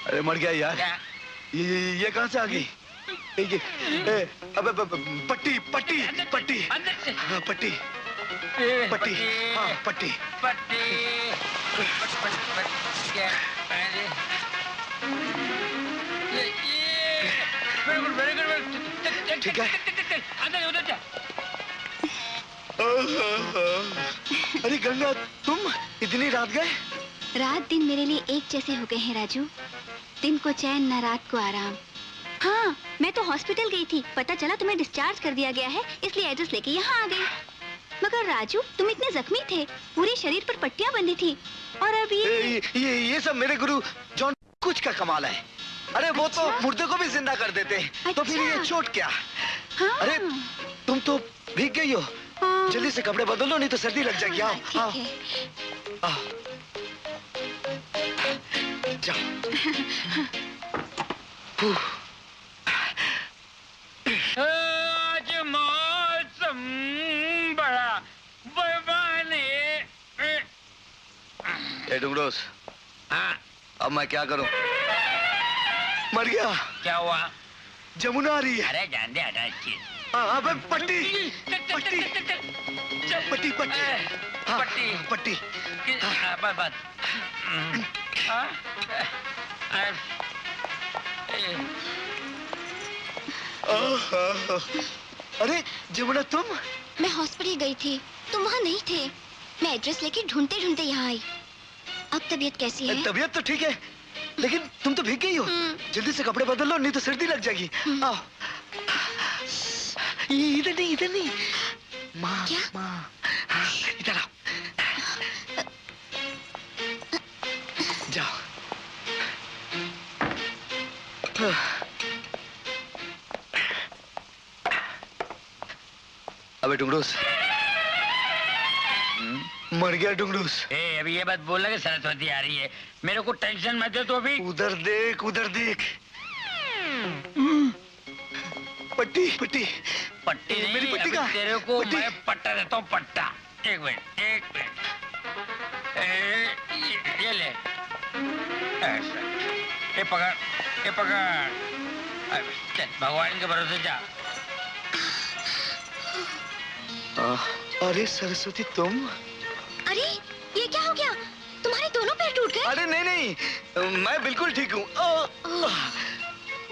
अरे मर गया यार। ये कहां से आ गई? अबे पट्टी पट्टी पट्टी पट्टी पट्टी, हाँ पट्टी पट्टी। Very good. ठीक है। अंदर उधर जा। अरे गंगा, तुम इतनी रात गए? रात दिन मेरे लिए एक जैसे हो गए हैं राजू। दिन को चैन न रात को आराम। हाँ, मैं तो हॉस्पिटल गई थी, पता चला तुम्हें डिस्चार्ज कर दिया गया है, इसलिए एड्रेस लेके यहाँ आ गई। मगर राजू, तुम इतने जख्मी थे, पूरे शरीर पर पट्टियां बंधी थी, और अब ये सब मेरे गुरु जॉन कुछ का कमाल है। अरे वो तो मुर्दे को भी जिंदा कर देते हैं, तो फिर ये चोट क्या? हाँ। अरे तुम तो भीग गई हो। हाँ। जल्दी से कपड़े बदल लो, नहीं तो सर्दी लग जाएगी। आओ आओ आओ, जाओ। आज मौसम बड़ा बेमानी। डुंगरोस, हाँ, अब मैं क्या करूं? मर गया। क्या हुआ? जमुना आ रही है। अरे जान दे, हटा चीज। अबे पट्टी पट्टी पट्टी पट्टी, हाँ, पट्टी पट्टी। बस बस। अरे जमुना, तुम? मैं हॉस्पिटल गई थी, तुम वहाँ नहीं थे। मैं एड्रेस लेके ढूंढते ढूंढते यहाँ आई। अब तबीयत कैसी है? तबीयत तो ठीक है, लेकिन तुम तो भीग गई हो। जल्दी से कपड़े बदल लो, नहीं तो सर्दी लग जाएगी। आओ। इधर नहीं, इधर नहीं। माँ, क्या? माँ, इधर आओ। जाओ। अबे डुंगरूस, मर गया डुंगरूस। अभी ये बात बोलना कि सरस्वती आ रही है, मेरे को टेंशन मत दे। तो अभी उधर देख, उधर देख। पट्टी पट्टी पट्टी नहीं, मेरी पट्टी का तेरे को पट्टी। मैं पट्टा देता हूँ, पट्टा। एक मिनट, एक मिनट। ये ले, ऐसा। ये पकड़, ये पकड़। चल, भगवान के भरोसे जा। अरे सरस्वती, तुम? अरे ये क्या हो गया? तुम्हारे दोनों पैर टूट गए? अरे नहीं नहीं, मैं बिल्कुल ठीक हूँ।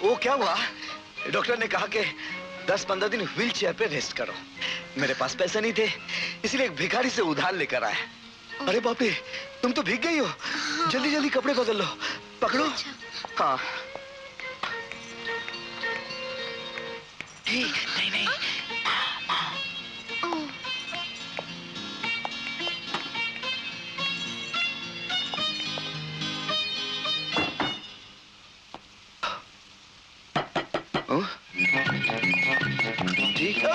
वो क्या हुआ, डॉक्टर ने कहा कि 10-15 दिन व्हील चेयर पे रेस्ट करो। मेरे पास पैसे नहीं थे, इसलिए एक भिखारी से उधार लेकर आया। अरे बाप रे, तुम तो भीग गई हो। हाँ। जल्दी जल्दी कपड़े बदल लो, पकड़ो। अच्छा। हाँ। नहीं नहीं, ठीक है।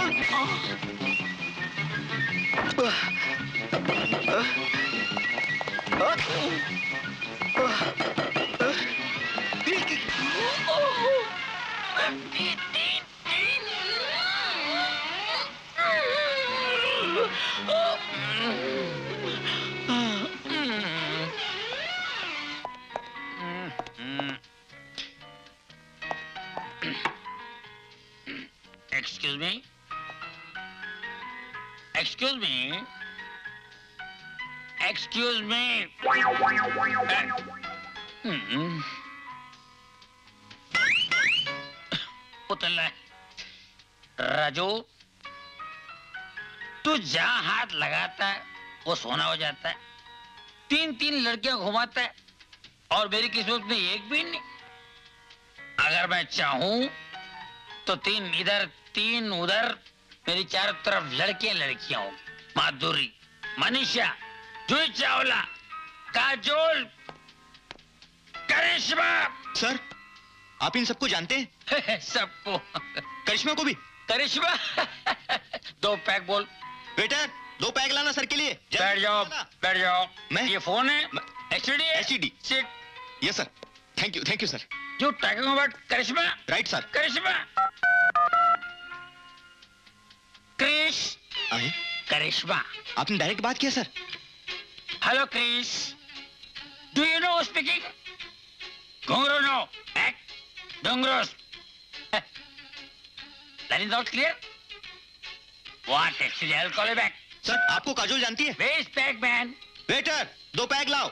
Excuse me? Excuse me? Excuse me? उतरना है। राजू, तू जहां हाथ लगाता है वो सोना हो जाता है। 3-3 लड़कियां घुमाता है और मेरी किस्मत में एक भी नहीं। अगर मैं चाहूं तो 3 इधर 3 उधर, मेरी चारों तरफ लड़कियां लड़कियां होंगी। माधुरी, मनीषा, जूही चावला, काजोल, करिश्मा। सर, आप इन सबको जानते हैं? सबको। करिश्मा को भी? करिश्मा। 2 पैक बोल। वेटर, 2 पैक लाना सर के लिए। बैठ जाओ, बैठ जाओ। मैं? ये फोन है? HD? HD. Sit. Yes sir. Thank you sir. You talking about Karishma? Right sir. Karishma. Krish. आए? करिश्मा। आपने डायरेक्ट बात किया sir? Hello Chris, do you know speaking? Ghungroo no, डोंगरोस. That is not clear. What actually? I'll call you back. Sir आपको काजोल जानती है? Where's pack man? Waiter 2 peg लाओ.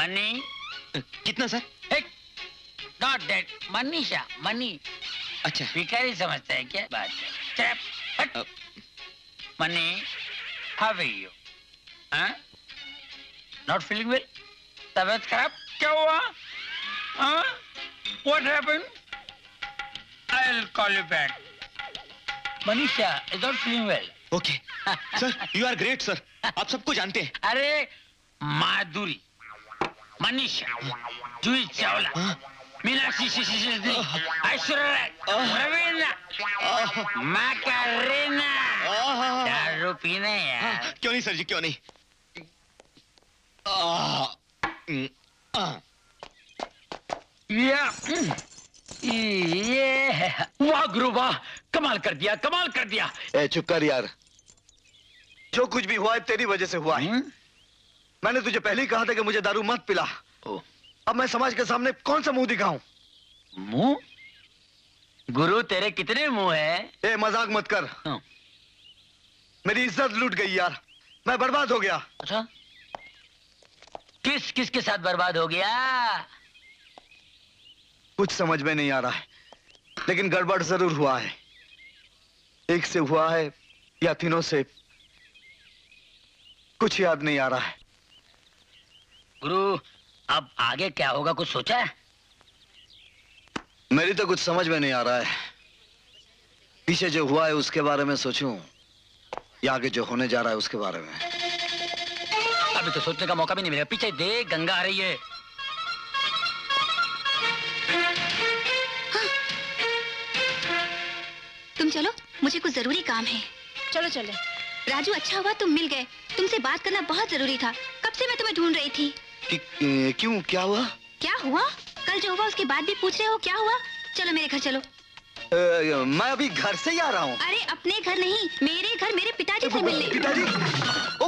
Money? कितना sir? Hey, not that. Manisha, money. अच्छा. भिखारी समझता है क्या बात है? Chap, हट. Money, how are you? Huh? Not feeling well? तबीयत खराब? क्या हुआ? Huh? What happened? I'll call you back. Manisha is not feeling well. Okay. Sir you are great sir. आप सबको जानते हैं. अरे माधुरी, मनीषा, जूही चावला, मीनाक्षी सिसिली, ऐश्वर्या राय, रवीना, मैकेरेना. दारू पीना यार. क्यों नहीं सर जी, क्यों नहीं. ये वाह गुरु वाह, कमाल कर दिया, कमाल कर दिया. ए चुप कर यार. जो कुछ भी हुआ है तेरी वजह से हुआ है. मैंने तुझे पहले ही कहा था कि मुझे दारू मत पिला. अब मैं समाज के सामने कौन सा मुंह दिखाऊं? मुंह? गुरु तेरे कितने मुंह है? ए मजाक मत कर. मेरी इज्जत लूट गई यार. मैं बर्बाद हो गया. अच्छा, किस किस के साथ बर्बाद हो गया? कुछ समझ में नहीं आ रहा है, लेकिन गड़बड़ जरूर हुआ है. एक से हुआ है या तीनों से, कुछ याद नहीं आ रहा है. गुरु अब आगे क्या होगा, कुछ सोचा है? मेरी तो कुछ समझ में नहीं आ रहा है. पीछे जो हुआ है उसके बारे में सोचूं या आगे जो होने जा रहा है उसके बारे में. अभी तो सोचने का मौका भी नहीं मिलेगा. पीछे देख, गंगा आ रही है. तुम चलो, मुझे कुछ जरूरी काम है. चलो चले. राजू अच्छा हुआ तुम मिल गए. तुमसे बात करना बहुत जरूरी था. कब से मैं तुम्हें ढूंढ रही थी. क्यों, क्या हुआ? क्या हुआ? कल जो हुआ उसके बाद भी पूछ रहे हो क्या हुआ? चलो मेरे घर चलो. मैं अभी घर से ही आ रहा हूँ. अरे अपने घर नहीं, मेरे घर, मेरे पिताजी से मिलने. पिताजी? ओ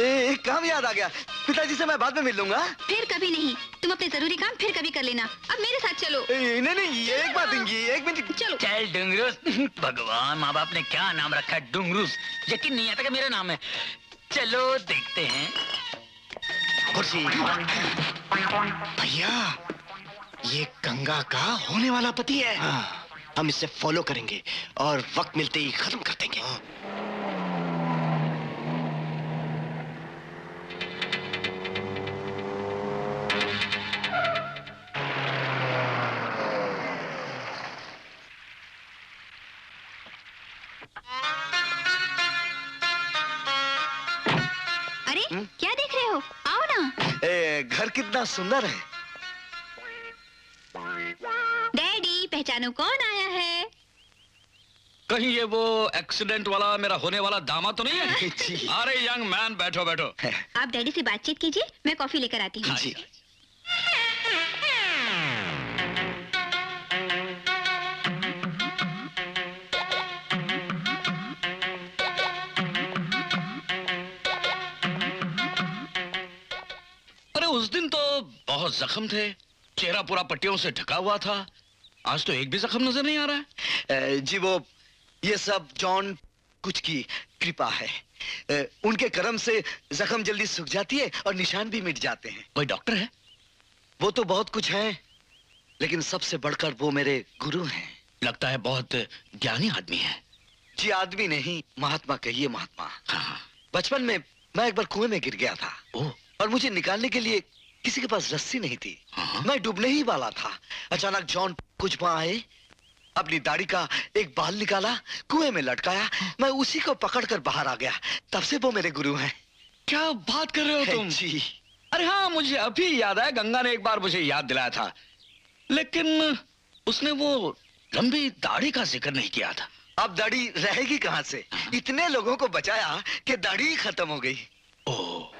एक काम याद आ गया. पिताजी से मैं बाद में मिल लूंगा. फिर कभी नहीं. तुम अपने जरूरी काम फिर कभी कर लेना. अब मेरे साथ चलो. नहीं, एक बात देंगी, एक मिनट. चलो. चल डुंगरूस. भगवान, माँ बाप ने क्या नाम रखा है, डुंगरूस. यकीन नहीं आता कि मेरा नाम है. चलो देखते हैं. कुर्सी. भैया ये गंगा का होने वाला पति है. हम इससे फॉलो करेंगे और वक्त मिलते ही खत्म कर देंगे. अरे क्या देख रहे हो? आओ ना. घर कितना सुंदर है. डैडी, पहचानो कौन आया है? कहीं ये वो एक्सीडेंट वाला मेरा होने वाला दामाद तो नहीं है? जी. अरे यंग मैन, बैठो बैठो. आप डैडी से बातचीत कीजिए, मैं कॉफी लेकर आती हूँ. जी. अरे उस दिन तो बहुत जख्म थे, चेहरा पूरा पट्टियों से ढका हुआ था. आज तो एक भी जख्म नजर नहीं आ रहा है. जी वो ये सब जॉन कुछ की कृपा है. उनके कर्म से जख्म जल्दी सूख जाती है और निशान भी मिट जाते हैं. कोई डॉक्टर है? वो तो बहुत कुछ है, लेकिन सबसे बढ़कर वो मेरे गुरु हैं. लगता है बहुत ज्ञानी आदमी है. जी आदमी नहीं, महात्मा कहिए, महात्मा. हाँ. बचपन में मैं एक बार कुएं में गिर गया था. ओह. और मुझे निकालने के लिए किसी के पास रस्सी नहीं थी. हाँ. मैं डूबने ही वाला था. अचानक जॉन कुछ वहां आए, अपनी दाढ़ी का एक बाल निकाला, कुएं में लटकाया. मैं उसी को पकड़कर बाहर आ गया. तब से वो मेरे गुरु हैं. क्या बात कर रहे हो तुम? जी. अरे हाँ, मुझे अभी याद है, गंगा ने एक बार मुझे याद दिलाया था, लेकिन उसने वो लंबी दाढ़ी का जिक्र नहीं किया था. अब दाढ़ी रहेगी कहाँ से? इतने लोगों को बचाया कि दाढ़ी ही खत्म हो गई. ओह.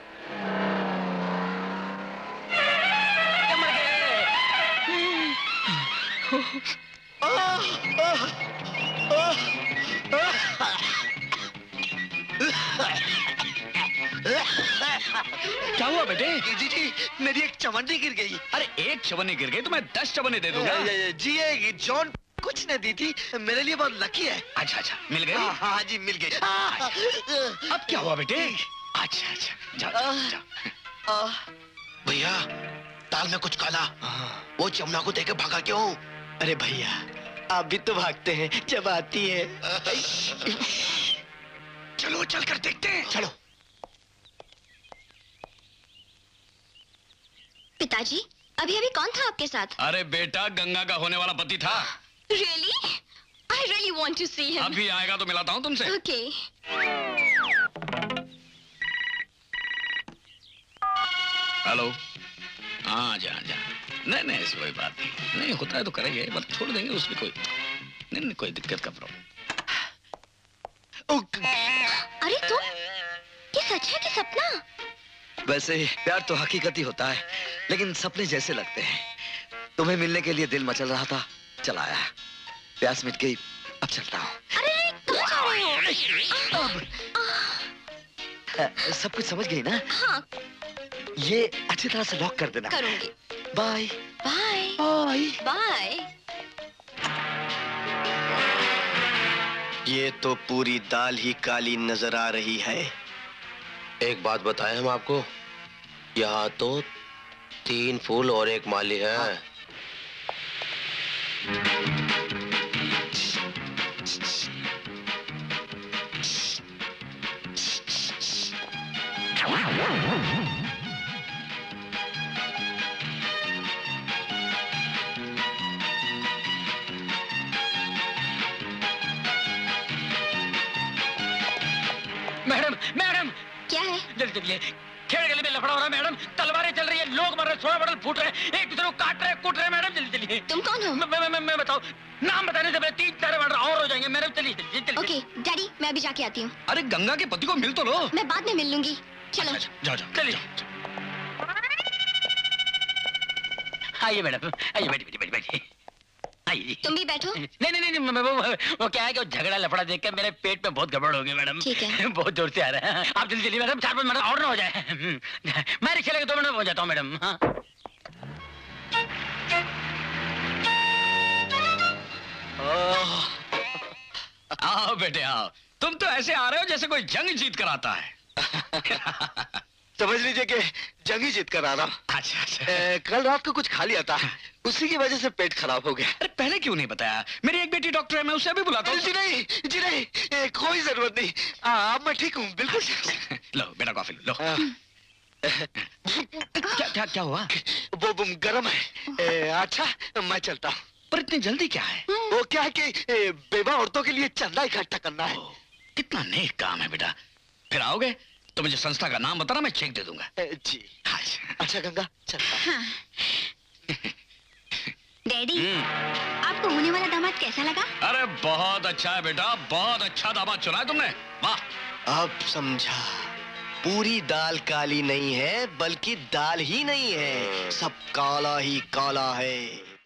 क्या हुआ बेटे? जी मेरी एक चवन्नी गिर गई। अरे एक चवन्नी गिर गई तो मैं 10 चवन्नी दे दूंगा। जी ये जॉन कुछ ने दी थी, मेरे लिए बहुत लकी है। अच्छा अच्छा, मिल गई? हाँ जी मिल गई। अब क्या हुआ बेटे? अच्छा अच्छा, जाओ जाओ। भैया दाल में कुछ काला। वो जमुना को देके भागा क्यों? अरे भैया आप भी तो भागते हैं जब आती है। चलो चल कर देखते हैं। चलो। पिताजी अभी अभी कौन था आपके साथ? अरे बेटा गंगा का होने वाला पति था। Really? I really want to see him. अभी आएगा तो मिलाता हूँ तुमसे। Okay. हेलो। हाँ जा जा। नहीं नहीं ऐसी कोई बात नहीं, नहीं होता है तो करेंगे, बस छोड़ देंगे, उसमें कोई नहीं कोई दिक्कत का प्रॉब्लम। अरे तुम, ये सच है कि सपना? वैसे प्यार तो हकीकत ही होता है, लेकिन सपने जैसे लगते हैं। तुम्हें मिलने के लिए दिल मचल रहा था, चला आया। प्यास मिट गई, अब चलता हूँ। अरे कहाँ जा रहे हो? सब कुछ समझ गई ना? हाँ ये अच्छी तरह से लॉक कर देना। करूंगी। Bye bye bye. बाय। ये तो पूरी दाल ही काली नजर आ रही है। एक बात बताएं हम आपको, यहाँ तो 3 फूल और 1 माली है। हाँ। मैडम मैडम क्या है? जल्दी चलिए, खेड़ गली में लफड़ा हो रहा है मैडम, तलवारें चल रही है, लोग मर रहे, सोना बटल फूट रहे, एक दूसरे को काट रहे, कूट रहे। मैडम जल्दी चलिए। तुम कौन हो? मैं बताओ, नाम बताने से पहले 3-4 मर्डर और हो जाएंगे। मैडम चलिए चलिए चलिए। ओके डैडी मैं अभी जाके आती हूँ। अरे गंगा के पति को मिल तो लो। मैं बाद में मिल लूंगी। चलो। अच्छा, जाओ जाओ चलिए। आइए मैडम, आइए बैठिए बैठिए। आइए। तुम भी बैठो। नहीं, वो क्या है कि वो झगड़ा लफड़ा देख कर मेरे पेट में बहुत गड़बड़ हो गई मैडम। ठीक है। बहुत जोर से आ रहा है। आप जल्दी चलिए मैडम, 4-5 मिनट और ना हो जाए। मैं रिक्शा लेके 2 मिनट में पहुंच जाता हूँ मैडम। हाँ। आओ बेटे आओ, तुम तो ऐसे आ रहे हो जैसे कोई जंग जीत कर आता है। समझ लीजिए कि जंग ही जीत कर आ रहा हूँ। अच्छा अच्छा। कल रात को कुछ खा लिया था, उसी की वजह से पेट खराब हो गया। अरे पहले क्यों नहीं बताया? मेरी एक बेटी डॉक्टर है, मैं उसे अभी बुलाता हूँ। जी नहीं, कोई जरूरत नहीं। अब मैं ठीक हूँ बिल्कुल। लो बेटा कॉफी लो। क्या क्या हुआ? वो गरम है। अच्छा मैं चलता हूँ। पर इतनी जल्दी क्या है? वो क्या है कि बेवा औरतों के लिए चंदा इकट्ठा करना है। कितना नेक काम है बेटा। फिर आओगे तो मुझे संस्था का नाम बताना, मैं चेक दे दूंगा। जी अच्छा गंगा चलता। हाँ। डैडी आपको होने वाला दामाद कैसा लगा? अरे बहुत अच्छा है बेटा, बहुत अच्छा दामाद चुना है तुमने, वाह। अब समझा, पूरी दाल काली नहीं है बल्कि दाल ही नहीं है, सब काला ही काला है।